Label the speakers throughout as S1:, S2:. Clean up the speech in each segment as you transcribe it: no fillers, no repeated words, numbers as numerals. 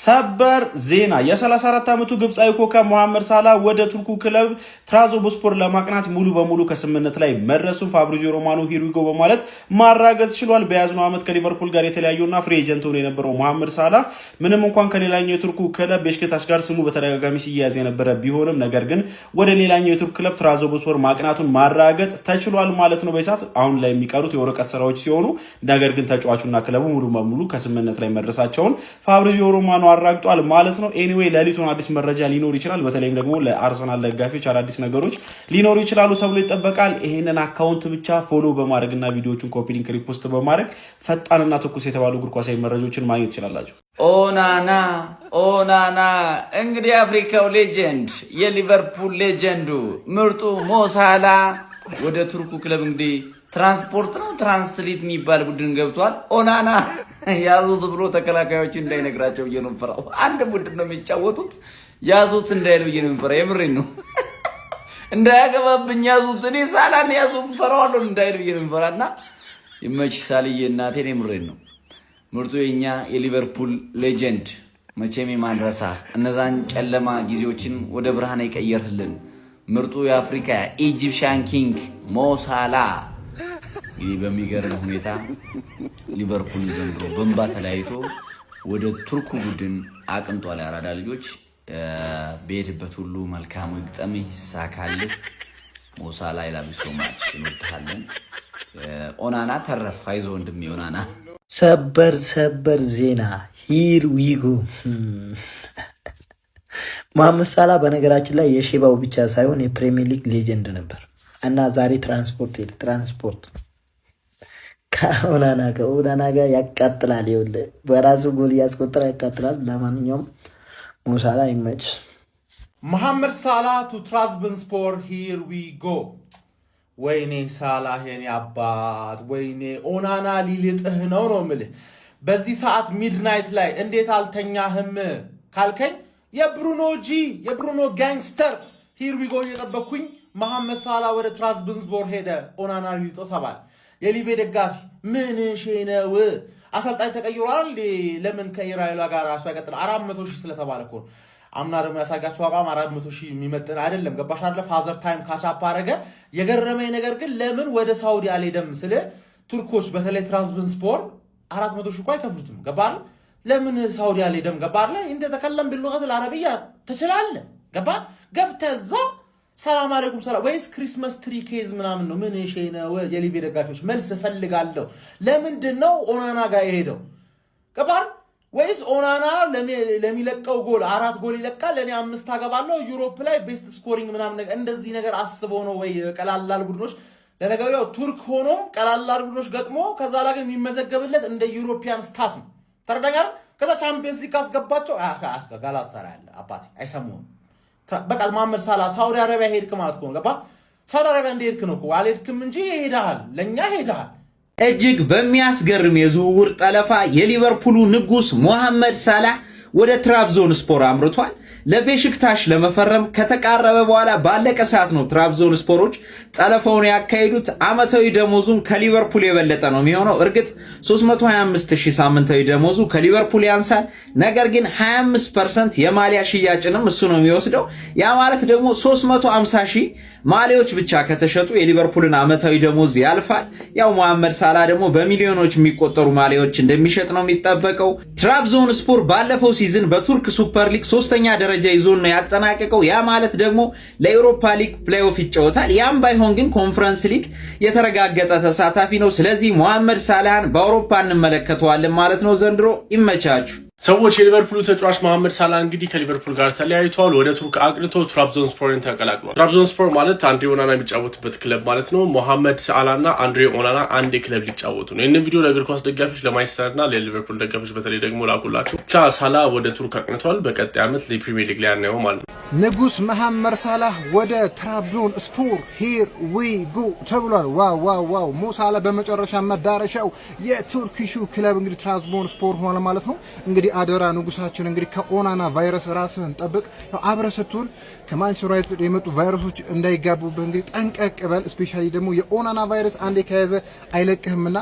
S1: ሰበር ዜና የ34 ዓመቱ ግብጻዊ ኮከብ መሐመድ ሳላ ወደ ቱርኩ ክለብ ትራዞቦስፖር ለማቅናት ሙሉ በሙሉ ከስምምነት ላይ መድረሱ ፋብሪዚዮ ሮማኖ ሂሩጎ በማለት ማራገጥ ችሏል። በያዝነው ዓመት ከሊቨርፑል ጋር የተለያዩና ፍሪ ኤጀንት ሆኖ የነበረው መሐመድ ሳላ ምንም እንኳን ከሌላኛው የቱርኩ ክለብ ቤሽክታሽ ጋር ስሙ በተደጋጋሚ ሲያያዝ የነበረ ቢሆንም ነገር ግን ወደ ሌላኛው የቱርክ ክለብ ትራዞቦስፖር ማቅናቱን ማራገጥ ተችሏል ማለት ነው። በይሳት አሁን ላይ የሚቀሩት የወረቀት ስራዎች ሲሆኑ ነገር ግን ተጫዋቹና ክለቡ ሙሉ በሙሉ ከስምምነት ላይ መድረሳቸውን ፋብሪዚዮ ሮማኖ አራግጧል ማለት ነው። ኤኒዌይ ሌሊቱን አዲስ መረጃ ሊኖር ይችላል። በተለይም ደግሞ ለአርሰናል ደጋፊዎች አዲስ ነገሮች ሊኖሩ ይችላሉ ተብሎ ይጠበቃል። ይሄንን አካውንት ብቻ ፎሎ በማድረግና ቪዲዮዎቹን ኮፒ ሊንክ ሪፖስት በማድረግ ፈጣንና ትኩስ የተባሉ እግር ኳሳዊ መረጃዎችን ማግኘት ትችላላችሁ።
S2: ኦናና እንግዲህ አፍሪካው ሌጀንድ የሊቨርፑል ሌጀንዱ ምርጡ ሞሳላ ወደ ቱርኩ ክለብ እንግዲህ ትራንስፖርት ነው ትራንስሊት የሚባል ቡድን ገብቷል። ኦናና ያዙት ብሎ ተከላካዮች እንዳይነግራቸው ብዬ ነው የምፈራው። አንድ ቡድን ነው የሚጫወቱት ያዙት እንዳይሉ ብዬ ነው የምፈራው። የምሬን ነው እንዳያገባብኝ ያዙት እኔ ሳላን ያዙት ፈራዋለሁ እንዳይሉ ብዬ ነው የምፈራና ይመች ሳልዬ እናቴን የምሬን ነው። ምርጡ የኛ የሊቨርፑል ሌጀንድ መቼም ማንረሳ እነዛን ጨለማ ጊዜዎችን ወደ ብርሃን ይቀየርልን ምርጡ የአፍሪካ ኢጂፕሽያን ኪንግ ሞሳላ ይህ በሚገርም ሁኔታ ሊቨርፑል ዘንድሮ በእንባ ተለያይቶ ወደ ቱርኩ ቡድን አቅንቷል። ያራዳ ልጆች በሄድበት ሁሉ መልካሙ ይግጠምህ ይሳካልህ። ሞሳላ ይላብሶ ማች እንወድሃለን። ኦናና ተረፍ አይዞ ወንድሜ ኦናና።
S3: ሰበር ዜና ሂር ዊጎ መሐመድ ሳላ በነገራችን ላይ የሼባው ብቻ ሳይሆን የፕሪሚየር ሊግ ሌጀንድ ነበር እና ዛሬ ትራንስፖርት ከኦናና ጋር ያቃጥላል። ይኸውልህ በራሱ ጎል እያስቆጠረ ያቃጥላል። ለማንኛውም ሞሳላ ይመች።
S4: መሐመድ ሳላ ቱ ትራብዞንስፖር ሂር ዊ ጎ። ወይኔ ሳላ የኔ አባት ወይኔ ኦናና ሊልጥህ ነው የምልህ። በዚህ ሰዓት ሚድናይት ላይ እንዴት አልተኛህም ካልከኝ የብሩኖ ጋንግስተር ሂር ዊ ጎ እየጠበኩኝ መሐመድ ሳላ ወደ ትራብዞንስፖር ሄደ። ኦናና ሊልጦ ተባለ። የሊቬ ደጋፊ ምን ሸነው አሰልጣኝ ተቀይሯል። ለምን ከኢራኤላ ጋር ራሱ አይቀጥል 400 ሺህ ስለተባለ እኮ አምና ደግሞ ያሳጋቸው አቋም 400 ሺህ የሚመጥን አይደለም። ገባሽ አይደለ? ፋዘር ታይም ካቻፕ አረገ። የገረመኝ ነገር ግን ለምን ወደ ሳውዲ አልሄደም ስለ ቱርኮች በተለይ ትራብዞንስፖር 400 ሺህ እኮ አይከፍሉትም። ገባል? ለምን ሳውዲ አልሄደም? ገባል? እንደ ተከለም باللغه العربيه ትችላለህ። ገባ? ገብተዛ ሰላም አለይኩም ሰላም ወይስ ክሪስማስ ትሪ ኬዝ ምናምን ነው? ምን እሺ ነው የሊቪ ደጋፊዎች መልስ ፈልጋለሁ። ለምንድን ነው ኦናና ጋር የሄደው? ገባር ወይስ ኦናና ለሚለቀው ጎል 4 ጎል ይለቃል ለኔ 5 አገባለሁ ዩሮፕ ላይ ቤስት ስኮሪንግ ምናምን ነገር እንደዚህ ነገር አስበው ነው ወይ? ቀላላል ቡድኖች ለነገሩ ያው ቱርክ ሆኖም ቀላላል ቡድኖች ገጥሞ ከዛ ላይ የሚመዘገብለት እንደ ዩሮፒያን ስታፍ ነው። ተረዳጋር ከዛ ቻምፒየንስ ሊግ አስገባቸው ጋላታሳራይ አለ አባቴ አይሰሙም። በቃ መሐመድ ሳላ ሳውዲ አረቢያ ሄድክ ማለት ነው። ገባ? ሳውዲ አረቢያ እንደሄድክ ነው እኮ አልሄድክም እንጂ ሄደሃል፣ ለኛ ሄደሃል።
S2: እጅግ በሚያስገርም የዝውውር ጠለፋ የሊቨርፑሉ ንጉስ መሐመድ ሳላ ወደ ትራብዞንስፖር አምርቷል። ለቤሽክታሽ ለመፈረም ከተቃረበ በኋላ ባለቀ ሰዓት ነው ትራብዞንስፖሮች ጠለፋውን ያካሄዱት። አመታዊ ደሞዙም ከሊቨርፑል የበለጠ ነው የሚሆነው። እርግጥ 325000 ሳምንታዊ ደሞዙ ከሊቨርፑል ያንሳል። ነገር ግን 25% የማሊያ ሽያጭንም እሱ ነው የሚወስደው። ያ ማለት ደግሞ 350000 ማሊያዎች ብቻ ከተሸጡ የሊቨርፑልን አመታዊ ደሞዝ ያልፋል። ያው መሐመድ ሳላ ደግሞ በሚሊዮኖች የሚቆጠሩ ማሊያዎች እንደሚሸጥ ነው የሚጠበቀው። ትራብዞንስፖር ባለፈው ሲዝን በቱርክ ሱፐር ሊግ 3ኛ ደረጃ ይዞ ነው ያጠናቀቀው። ያ ማለት ደግሞ ለዩሮፓ ሊግ ፕሌይኦፍ ይጫወታል። ያም ባይሆን ግን ኮንፈረንስ ሊግ የተረጋገጠ ተሳታፊ ነው። ስለዚህ መሐመድ ሳላህን በአውሮፓ እንመለከተዋለን ማለት ነው ዘንድሮ። ይመቻችሁ
S5: ሰዎች። የሊቨርፑል ተጫዋች መሐመድ ሳላ እንግዲህ ከሊቨርፑል ጋር ተለያይቷል። ወደ ቱርክ አቅንቶ ትራብዞንስፖርን ተቀላቅሏል። ትራብዞንስፖር ማለት አንድሬ ኦናና የሚጫወትበት ክለብ ማለት ነው። መሐመድ ሳላና አንድሬ ኦናና አንድ ክለብ ሊጫወቱ ነው። ይህንን ቪዲዮ ለእግር ኳስ ደጋፊዎች ለማንቸስተርና ለሊቨርፑል ደጋፊዎች በተለይ ደግሞ ላኩላችሁ። ብቻ ሳላ ወደ ቱርክ አቅንቷል። በቀጣይ ዓመት ለፕሪሚየር ሊግ ላይ ያናየው ማለት ነው።
S6: ንጉስ መሐመድ ሳላህ ወደ ትራብዞንስፖር ሂር ዊ ጎ ተብሏል። ዋው ሞሳላ በመጨረሻ መዳረሻው የቱርኪሹ ክለብ እንግዲህ ትራብዞንስፖር ሆነ ማለት ነው። እንግዲህ አደራ ንጉሳችን እንግዲህ ከኦናና ቫይረስ ራስን ጠብቅ። አብረስቱን ከማንቸስተር ዩናይትድ የመጡ ቫይረሶች እንዳይጋቡበት እንግዲህ ጠንቀቅ በል። ስፔሻሊ ደግሞ የኦናና ቫይረስ አንዴ ከያዘ አይለቅህምና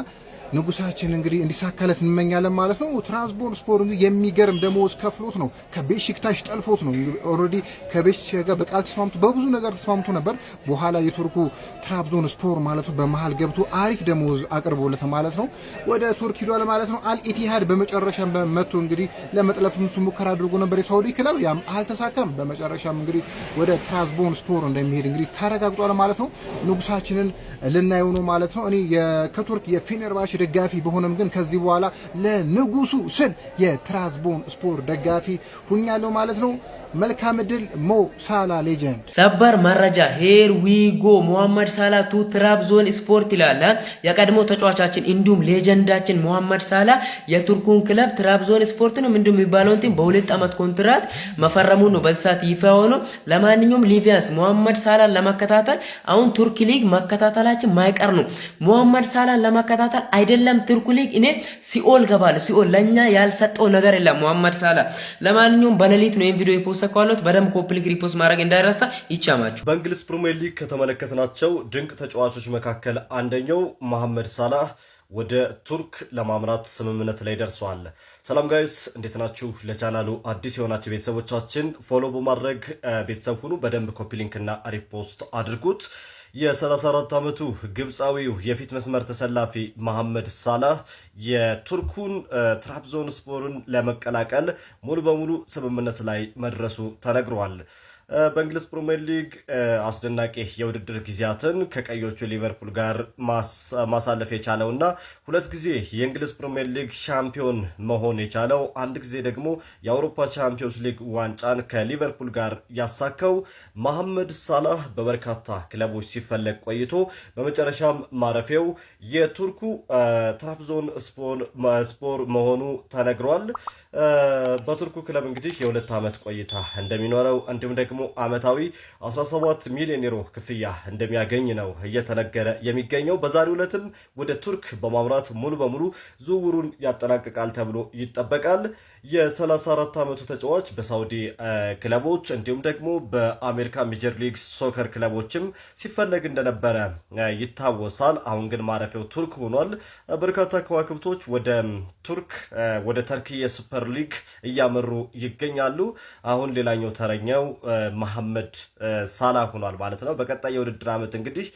S6: ንጉሳችን እንግዲህ እንዲሳካለት እንመኛለን ማለት ነው። ትራብዞንስፖር እንግዲህ የሚገርም ደሞዝ ከፍሎት ነው ከቤሺክታሽ ጠልፎት ነው። ኦልሬዲ ከቤሺክታሽ ጋር በቃል ተስማምቶ በብዙ ነገር ተስማምቶ ነበር። በኋላ የቱርኩ ትራብዞንስፖር ማለት ነው በመሃል ገብቶ አሪፍ ደሞዝ አቅርቦለት ማለት ነው ወደ ቱርክ ሄዷል ማለት ነው። አልኢቲሃድ በመጨረሻም በመቶ እንግዲህ ለመጥለፍ ሙከራ አድርጎ ነበር የሳውዲ ክለብ፣ ያም አልተሳካም። በመጨረሻም እንግዲህ ወደ ትራብዞንስፖር እንደሚሄድ እንግዲህ ተረጋግጧል ማለት ነው። ንጉሳችንን ልናየው ነው ማለት ነው። እኔ ከቱርክ የፌነርባቼ ደጋፊ በሆነም ግን ከዚህ በኋላ ለንጉሱ ስል የትራብዞንስፖር ደጋፊ ሁኛለሁ ማለት ነው። መልካም ድል ሞ ሳላ ሌጀንድ።
S7: ሰበር መረጃ ሄር ዊ ጎ ሙሐመድ ሳላ ቱ ትራብዞን ስፖርት ይላል። የቀድሞ ተጫዋቻችን እንዲሁም ሌጀንዳችን ሙሐመድ ሳላ የቱርኩን ክለብ ትራብዞን ስፖርት ነው ምንድነው የሚባለው እንትን በ2 ዓመት ኮንትራት መፈረሙ ነው በዛት ይፋ ሆኖ። ለማንኛውም ሊቪያንስ ሙሐመድ ሳላ ለማከታተል አሁን ቱርክ ሊግ መከታተላችን ማይቀር ነው። ሙሐመድ ሳላ ለማከታተል አይደለም ቱርክ ሊግ እኔ ሲኦል ገባል። ሲኦል ለኛ ያልሰጠው ነገር የለም ሙሐመድ ሳላ። ለማንኛውም በሌሊት ነው ቪዲዮ የፖስት ሰኳሉት በደም ኮፕሊክ ሪፖስት ማድረግ እንዳይረሳ ይቻማችሁ።
S8: በእንግሊዝ ፕሪሚየር ሊግ ከተመለከትናቸው ድንቅ ተጫዋቾች መካከል አንደኛው መሐመድ ሳላህ ወደ ቱርክ ለማምራት ስምምነት ላይ ደርሷል። ሰላም ጋይስ እንዴት ናችሁ? ለቻናሉ አዲስ የሆናችሁ ቤተሰቦቻችን ፎሎ በማድረግ ቤተሰብ ሁኑ። በደንብ ኮፒ ሊንክ እና ሪፖስት አድርጉት። የ34 ዓመቱ ግብፃዊው የፊት መስመር ተሰላፊ መሐመድ ሳላህ የቱርኩን ትራብዞንስፖርን ለመቀላቀል ሙሉ በሙሉ ስምምነት ላይ መድረሱ ተነግሯል። በእንግሊዝ ፕሪሚየር ሊግ አስደናቂ የውድድር ጊዜያትን ከቀዮቹ ሊቨርፑል ጋር ማሳለፍ የቻለውና 2 ጊዜ የእንግሊዝ ፕሪሚየር ሊግ ሻምፒዮን መሆን የቻለው አንድ ጊዜ ደግሞ የአውሮፓ ቻምፒዮንስ ሊግ ዋንጫን ከሊቨርፑል ጋር ያሳካው መሐመድ ሳላህ በበርካታ ክለቦች ሲፈለግ ቆይቶ በመጨረሻም ማረፊያው የቱርኩ ትራብዞንስፖር መሆኑ ተነግሯል። በቱርኩ ክለብ እንግዲህ የ2 ዓመት ቆይታ እንደሚኖረው እንዲሁም ደግሞ አመታዊ 17 ሚሊዮን ዩሮ ክፍያ እንደሚያገኝ ነው እየተነገረ የሚገኘው። በዛሬው ዕለትም ወደ ቱርክ በማምራት ሙሉ በሙሉ ዝውውሩን ያጠናቅቃል ተብሎ ይጠበቃል። የ34 ዓመቱ ተጫዋች በሳውዲ ክለቦች እንዲሁም ደግሞ በአሜሪካ ሜጀር ሊግ ሶከር ክለቦችም ሲፈለግ እንደነበረ ይታወሳል። አሁን ግን ማረፊያው ቱርክ ሆኗል። በርካታ ከዋክብቶች ወደ ተርኪየ ሱፐር ሊግ እያመሩ ይገኛሉ። አሁን ሌላኛው ተረኛው መሐመድ ሳላህ ሆኗል ማለት ነው። በቀጣይ የውድድር ዓመት እንግዲህ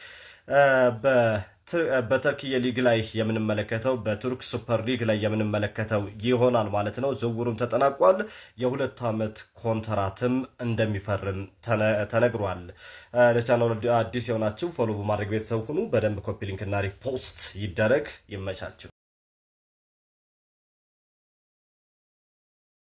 S8: በተርኪየ ሊግ ላይ የምንመለከተው በቱርክ ሱፐር ሊግ ላይ የምንመለከተው ይሆናል ማለት ነው። ዝውውሩም ተጠናቋል። የ2 ዓመት ኮንትራትም እንደሚፈርም ተነግሯል። ለቻናሉ አዲስ የሆናችሁ ፎሎ በማድረግ ቤተሰብ ሁኑ። በደንብ ኮፒ ሊንክ እና ሪፖስት ይደረግ። ይመቻችሁ።